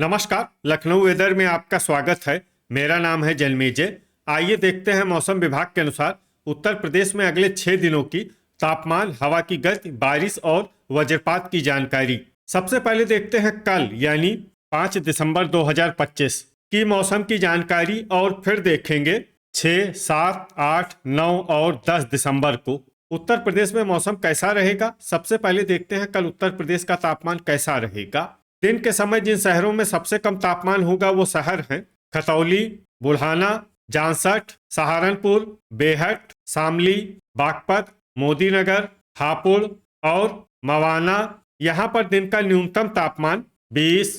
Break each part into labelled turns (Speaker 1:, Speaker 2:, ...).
Speaker 1: नमस्कार, लखनऊ वेदर में आपका स्वागत है। मेरा नाम है जन्मेजय। आइए देखते हैं मौसम विभाग के अनुसार उत्तर प्रदेश में अगले 6 दिनों की तापमान, हवा की गति, बारिश और वज्रपात की जानकारी। सबसे पहले देखते हैं कल यानी 5 दिसंबर 2025 की मौसम की जानकारी और फिर देखेंगे 6, 7, 8, 9 और 10 दिसंबर को उत्तर प्रदेश में मौसम कैसा रहेगा। सबसे पहले देखते हैं कल उत्तर प्रदेश का तापमान कैसा रहेगा। दिन के समय जिन शहरों में सबसे कम तापमान होगा वो शहर हैं खतौली, बुल्हाना, जांसठ, सहारनपुर, बेहट, शामली, बागपत, मोदीनगर, हापुड़ और मवाना। यहाँ पर दिन का न्यूनतम तापमान 20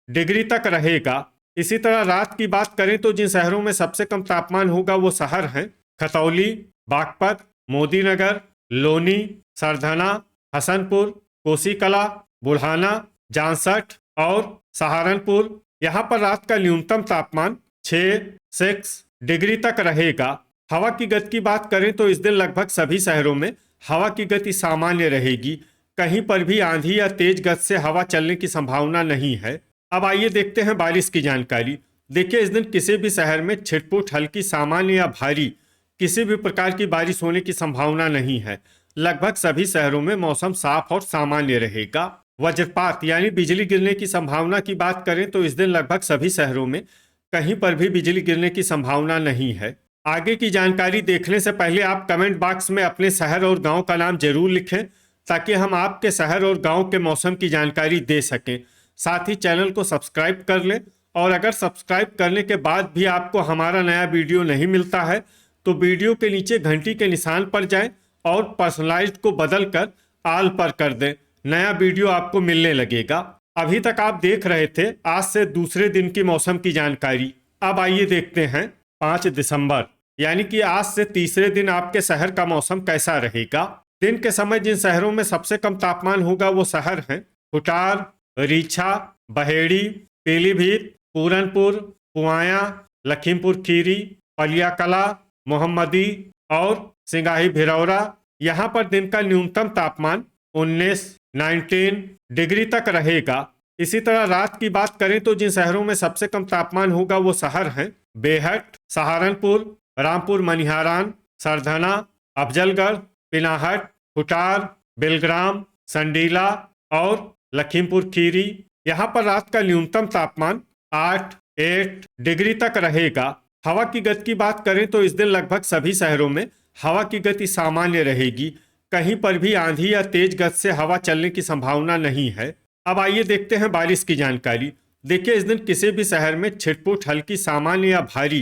Speaker 1: डिग्री तक रहेगा। इसी तरह रात की बात करें तो जिन शहरों में सबसे कम तापमान होगा वो शहर हैं खतौली, बागपत, मोदीनगर, लोनी, सरधना, हसनपुर, कोसीकला, बुल्हाना, जांसठ और सहारनपुर। यहाँ पर रात का न्यूनतम तापमान 6 डिग्री तक रहेगा। हवा की गति की बात करें तो इस दिन लगभग सभी शहरों में हवा की गति सामान्य रहेगी। कहीं पर भी आंधी या तेज गति से हवा चलने की संभावना नहीं है। अब आइए देखते हैं बारिश की जानकारी। देखिए, इस दिन किसी भी शहर में छिटपुट, हल्की, सामान्य या भारी किसी भी प्रकार की बारिश होने की संभावना नहीं है। लगभग सभी शहरों में मौसम साफ और सामान्य रहेगा। वज्रपात यानी बिजली गिरने की संभावना की बात करें तो इस दिन लगभग सभी शहरों में कहीं पर भी बिजली गिरने की संभावना नहीं है। आगे की जानकारी देखने से पहले आप कमेंट बॉक्स में अपने शहर और गांव का नाम जरूर लिखें ताकि हम आपके शहर और गांव के मौसम की जानकारी दे सकें। साथ ही चैनल को सब्सक्राइब कर लें और अगर सब्सक्राइब करने के बाद भी आपको हमारा नया वीडियो नहीं मिलता है तो वीडियो के नीचे घंटी के निशान पर जाएं और पर्सनलाइज्ड को बदलकर ऑल पर कर दें। नया वीडियो आपको मिलने लगेगा। अभी तक आप देख रहे थे आज से दूसरे दिन की मौसम की जानकारी। अब आइए देखते हैं 5 दिसंबर यानी कि आज से तीसरे दिन आपके शहर का मौसम कैसा रहेगा। दिन के समय जिन शहरों में सबसे कम तापमान होगा वो शहर हैं कुटार, रीछा, बहेड़ी, पीलीभीत, पूरनपुर, पुआया, लखीमपुर खीरी, पलियाकला, मोहम्मदी और सिंगाही भिरौरा। यहाँ पर दिन का न्यूनतम तापमान 19 डिग्री तक रहेगा। इसी तरह रात की बात करें तो जिन शहरों में सबसे कम तापमान होगा वो शहर हैं बेहट, सहारनपुर, रामपुर मनिहारान, सरधना, अफजलगढ़, पिनाहट, कुटार, बिलग्राम, संडीला और लखीमपुर खीरी। यहाँ पर रात का न्यूनतम तापमान 8 डिग्री तक रहेगा। हवा की गति की बात करें तो इस दिन लगभग सभी शहरों में हवा की गति सामान्य रहेगी। कहीं पर भी आंधी या तेज गति से हवा चलने की संभावना नहीं है। अब आइए देखते हैं बारिश की जानकारी। देखिए, इस दिन किसी भी शहर में छिटपुट, हल्की, सामान्य या भारी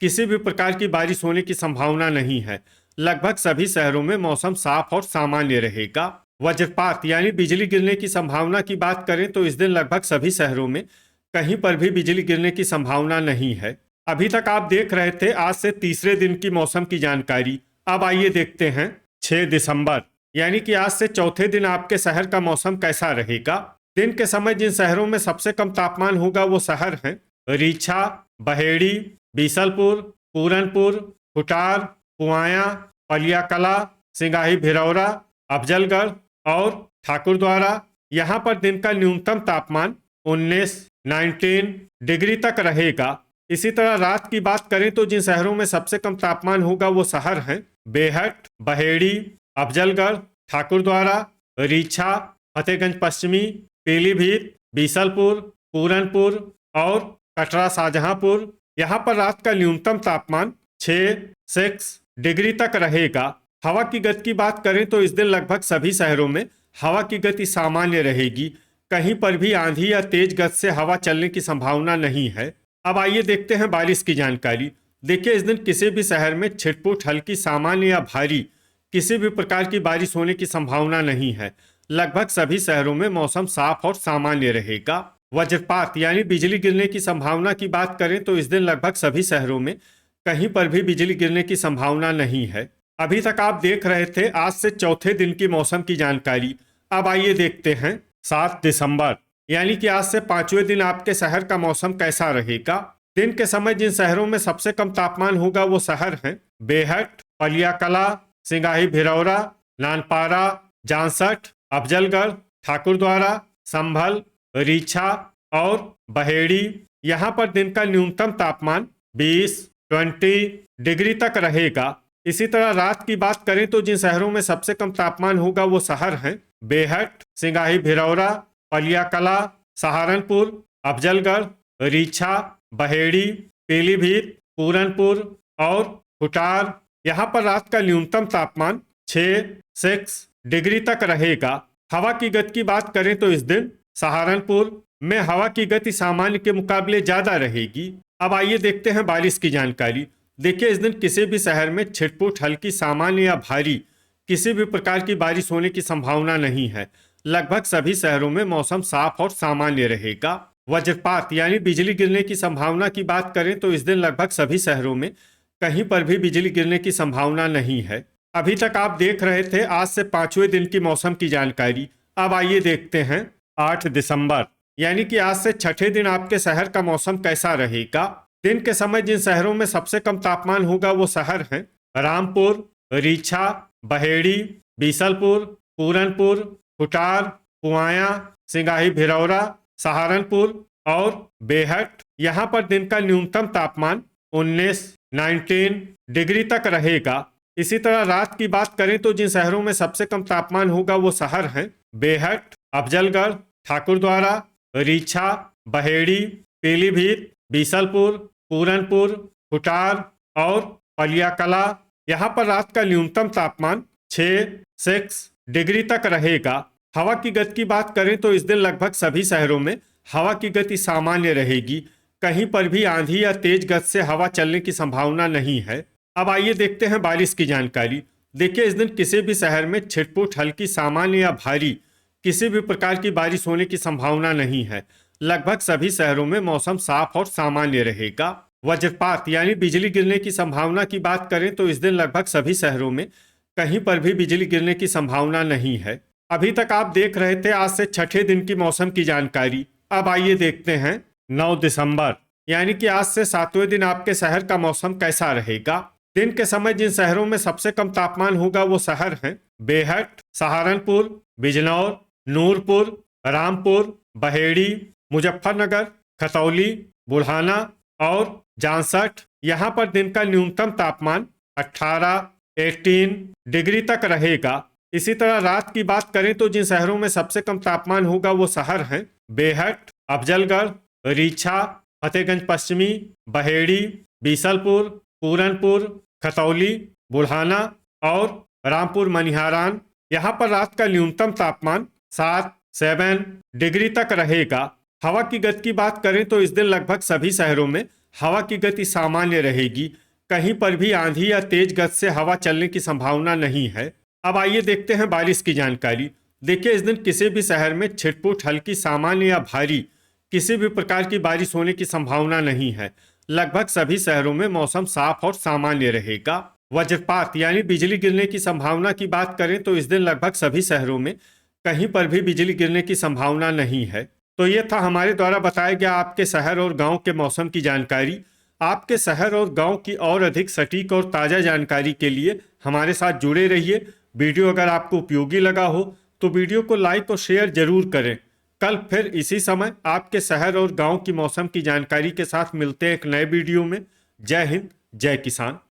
Speaker 1: किसी भी प्रकार की बारिश होने की संभावना नहीं है। लगभग सभी शहरों में मौसम साफ और सामान्य रहेगा। वज्रपात यानी बिजली गिरने की संभावना की बात करें तो इस दिन लगभग सभी शहरों में कहीं पर भी बिजली गिरने की संभावना नहीं है। अभी तक आप देख रहे थे आज से तीसरे दिन की मौसम की जानकारी। अब आइए देखते हैं 6 दिसंबर यानी कि आज से चौथे दिन आपके शहर का मौसम कैसा रहेगा। दिन के समय जिन शहरों में सबसे कम तापमान होगा वो शहर हैं रीछा, बहेड़ी, बीसलपुर, पूरनपुर, कुटार, पुआया, पलियाकला, सिंगाही भिरौरा, अफजलगढ़ और ठाकुरद्वारा। यहाँ पर दिन का न्यूनतम तापमान 19 डिग्री तक रहेगा। इसी तरह रात की बात करें तो जिन शहरों में सबसे कम तापमान होगा वो शहर हैं बेहट, बहेड़ी, अफजलगढ़, ठाकुरद्वारा, रीछा, फतेहगंज पश्चिमी, पीलीभीत, बीसलपुर, पूरनपुर और कटरा शाहजहांपुर। यहाँ पर रात का न्यूनतम तापमान 6 डिग्री तक रहेगा। हवा की गति की बात करें तो इस दिन लगभग सभी शहरों में हवा की गति सामान्य रहेगी। कहीं पर भी आंधी या तेज गति से हवा चलने की संभावना नहीं है। अब आइए देखते हैं बारिश की जानकारी। देखिए, इस दिन किसी भी शहर में छिटपुट, हल्की, सामान्य या भारी किसी भी प्रकार की बारिश होने की संभावना नहीं है। लगभग सभी शहरों में मौसम साफ और सामान्य रहेगा। वज्रपात यानी बिजली गिरने की संभावना की बात करें तो इस दिन लगभग सभी शहरों में कहीं पर भी बिजली गिरने की संभावना नहीं है। अभी तक आप देख रहे थे आज से चौथे दिन की मौसम की जानकारी। अब आइए देखते हैं 7 दिसंबर यानी कि आज से 5वें दिन आपके शहर का मौसम कैसा रहेगा। दिन के समय जिन शहरों में सबसे कम तापमान होगा वो शहर हैं बेहट, पलियाकला, सिंगाही भिरौरा, नानपारा, जांसठ, अफजलगढ़, ठाकुरद्वारा, संभल, रीछा, और बहेड़ी। यहाँ पर दिन का न्यूनतम तापमान 20 डिग्री तक रहेगा। इसी तरह रात की बात करें तो जिन शहरों में सबसे कम तापमान होगा वो शहर हैं बेहट, सिंगाही भिरौरा, पलियाकला, सहारनपुर, अफजलगढ़, रीछा, बहेड़ी, पीलीभीत, पूरनपुर और हुटार। यहाँ पर रात का न्यूनतम तापमान 6 डिग्री तक रहेगा। हवा की गति की बात करें तो इस दिन सहारनपुर में हवा की गति सामान्य के मुकाबले ज्यादा रहेगी। अब आइए देखते हैं बारिश की जानकारी। देखिए, इस दिन किसी भी शहर में छिटपुट, हल्की, सामान्य या भारी किसी भी प्रकार की बारिश होने की संभावना नहीं है। लगभग सभी शहरों में मौसम साफ और सामान्य रहेगा। वज्रपात यानी बिजली गिरने की संभावना की बात करें तो इस दिन लगभग सभी शहरों में कहीं पर भी बिजली गिरने की संभावना नहीं है। अभी तक आप देख रहे थे आज से 5वें दिन की मौसम की जानकारी। अब आइए देखते हैं 8 दिसंबर यानी कि आज से छठे दिन आपके शहर का मौसम कैसा रहेगा। दिन के समय जिन शहरों में सबसे कम तापमान होगा वो शहर हैं रामपुर, रीछा, बहेड़ी, बीसलपुर, पूरनपुर, हुटार, पुआया, सिंगाही भिरौरा, सहारनपुर और बेहट। यहाँ पर दिन का न्यूनतम तापमान 19 डिग्री तक रहेगा। इसी तरह रात की बात करें तो जिन शहरों में सबसे कम तापमान होगा वो शहर हैं बेहट, अफजलगढ़, ठाकुरद्वारा, रीछा, बहेड़ी, पीलीभीत, बीसलपुर, पूरनपुर, हुटार और पलियाकला। यहाँ पर रात का न्यूनतम तापमान 6 डिग्री तक रहेगा। हवा की गति की बात करें तो इस दिन लगभग सभी शहरों में हवा की गति सामान्य रहेगी। कहीं पर भी आंधी या तेज गति से हवा चलने की संभावना नहीं है। अब आइए देखते हैं बारिश की जानकारी। देखिए, इस दिन किसी भी शहर में छिटपुट, हल्की, सामान्य या भारी किसी भी प्रकार की बारिश होने की संभावना नहीं है। लगभग सभी शहरों में मौसम साफ और सामान्य रहेगा। वज्रपात यानी बिजली गिरने की संभावना की बात करें तो इस दिन लगभग सभी शहरों में कहीं पर भी बिजली गिरने की संभावना नहीं है। अभी तक आप देख रहे थे आज से छठे दिन की मौसम की जानकारी। अब आइए देखते हैं 9 दिसंबर यानी कि आज से 7वें दिन आपके शहर का मौसम कैसा रहेगा। दिन के समय जिन शहरों में सबसे कम तापमान होगा वो शहर हैं बेहट, सहारनपुर, बिजनौर, नूरपुर, रामपुर, बहेड़ी, मुजफ्फरनगर, खतौली, बुढ़ाना और जांसठ। यहाँ पर दिन का न्यूनतम तापमान 18 डिग्री तक रहेगा। इसी तरह रात की बात करें तो जिन शहरों में सबसे कम तापमान होगा वो शहर हैं बेहट, अफजलगढ़, रीछा, फतेहगंज पश्चिमी, बहेड़ी, बीसलपुर, पूरनपुर, खतौली, बुढ़ाना और रामपुर मनिहारान। यहाँ पर रात का न्यूनतम तापमान 7 डिग्री तक रहेगा। हवा की गति की बात करें तो इस दिन लगभग सभी शहरों में हवा की गति सामान्य रहेगी। कहीं पर भी आंधी या तेज गति से हवा चलने की संभावना नहीं है। अब आइए देखते हैं बारिश की जानकारी। देखिए, इस दिन किसी भी शहर में छिटपुट, हल्की, सामान्य या भारी किसी भी प्रकार की बारिश होने की संभावना नहीं है। लगभग सभी शहरों में मौसम साफ और सामान्य रहेगा। वज्रपात यानी बिजली गिरने की संभावना की बात करें तो इस दिन लगभग सभी शहरों में कहीं पर भी बिजली गिरने की संभावना नहीं है। तो ये था हमारे द्वारा बताया गया आपके शहर और गांव के मौसम की जानकारी। आपके शहर और गांव की और अधिक सटीक और ताज़ा जानकारी के लिए हमारे साथ जुड़े रहिए। वीडियो अगर आपको उपयोगी लगा हो तो वीडियो को लाइक और शेयर जरूर करें। कल फिर इसी समय आपके शहर और गांव की मौसम की जानकारी के साथ मिलते हैं एक नए वीडियो में। जय हिंद, जय किसान।